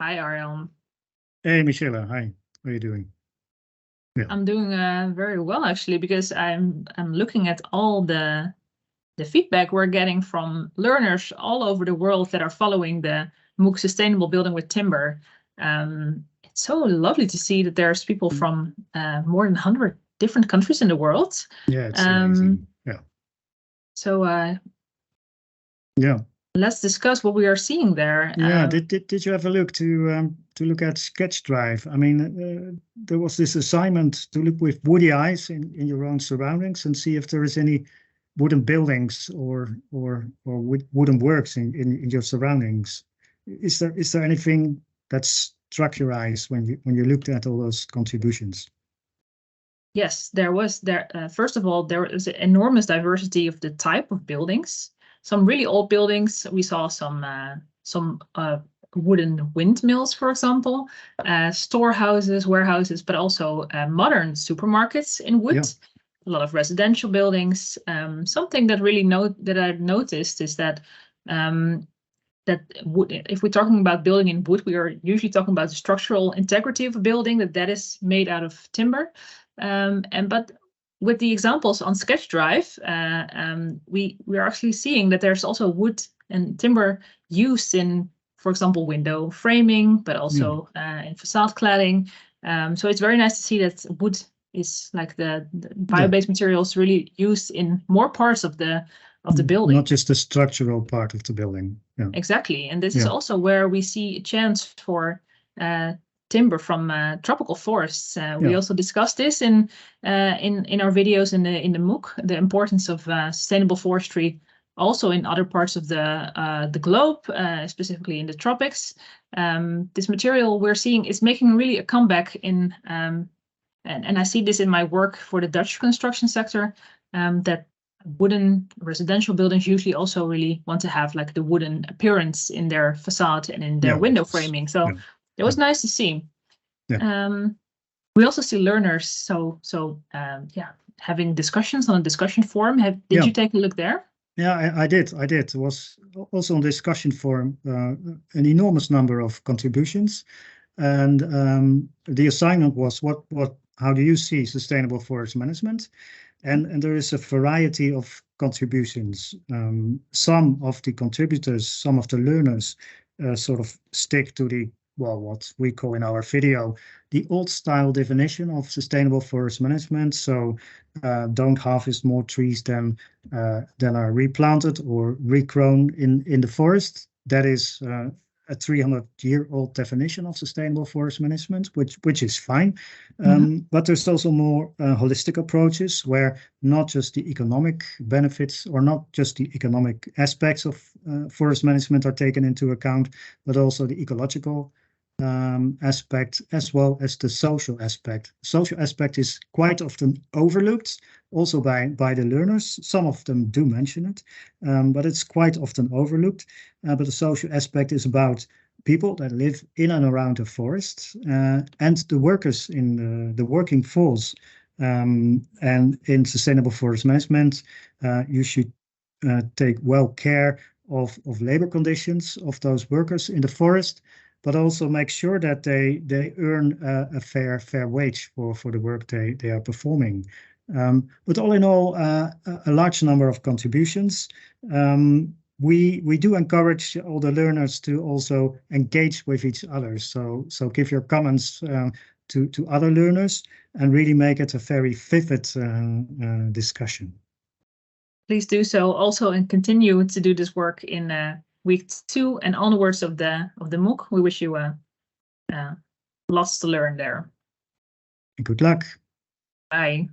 Hi, Ariel. Hey, Michelle. Hi. How are you doing? Yeah. I'm doing very well actually because I'm looking at all the feedback we're getting from learners all over the world that are following the MOOC Sustainable Building with Timber. It's so lovely to see that there's people from more than 100 different countries in the world. Yeah, it's amazing. Yeah. So yeah. Let's discuss what we are seeing there. Yeah. Did you have a look to look at SketchDrive? I mean, there was this assignment to look with woody eyes in your own surroundings and see if there is any wooden buildings or wooden works in your surroundings. Is there anything that struck your eyes when you looked at all those contributions? Yes, there was there. First of all, there was an enormous diversity of the type of buildings. Some really old buildings. We saw some wooden windmills, for example, storehouses, warehouses, but also modern supermarkets in wood. Yeah. A lot of residential buildings. Something that that I noticed is that that wood, if we're talking about building in wood, we are usually talking about the structural integrity of a building, that is made out of timber. But with the examples on SketchDrive, we are actually seeing that there's also wood and timber used in, for example, window framing, but also in facade cladding. So it's very nice to see that wood is like the bio-based materials really used in more parts of the building. Not just the structural part of the building. Yeah. Exactly. And this is also where we see a chance for timber from tropical forests. We also discussed this in our videos in the MOOC, the importance of sustainable forestry also in other parts of the globe, specifically in the tropics. This material we're seeing is making really a comeback in, and I see this in my work for the Dutch construction sector, that wooden residential buildings usually also really want to have like the wooden appearance in their facade and in their window framing. So it was nice to see. We also see learners having discussions on a discussion forum. Did you take a look there? Yeah, I did. It was also on discussion forum, an enormous number of contributions. And the assignment was how do you see sustainable forest management? And there is a variety of contributions. Some of the contributors, some of the learners sort of stick to what we call in our video, the old style definition of sustainable forest management. So don't harvest more trees than are replanted or regrown in the forest. That is a 300-year-old definition of sustainable forest management, which is fine. But there's also more holistic approaches where not just the economic benefits or not just the economic aspects of forest management are taken into account, but also the ecological aspect as well as the social aspect. Social aspect is quite often overlooked also by the learners. Some of them do mention it, but it's quite often overlooked. But the social aspect is about people that live in and around the forest and the workers in the working force. And in sustainable forest management, you should take well care of labor conditions of those workers in the forest, but also make sure that they earn a fair wage for the work they are performing. But all in all, a large number of contributions. We do encourage all the learners to also engage with each other. So give your comments to other learners and really make it a very vivid discussion. Please do so also, and continue to do this work in week 2 and onwards of the MOOC. We wish you lots to learn there. Good luck. Bye.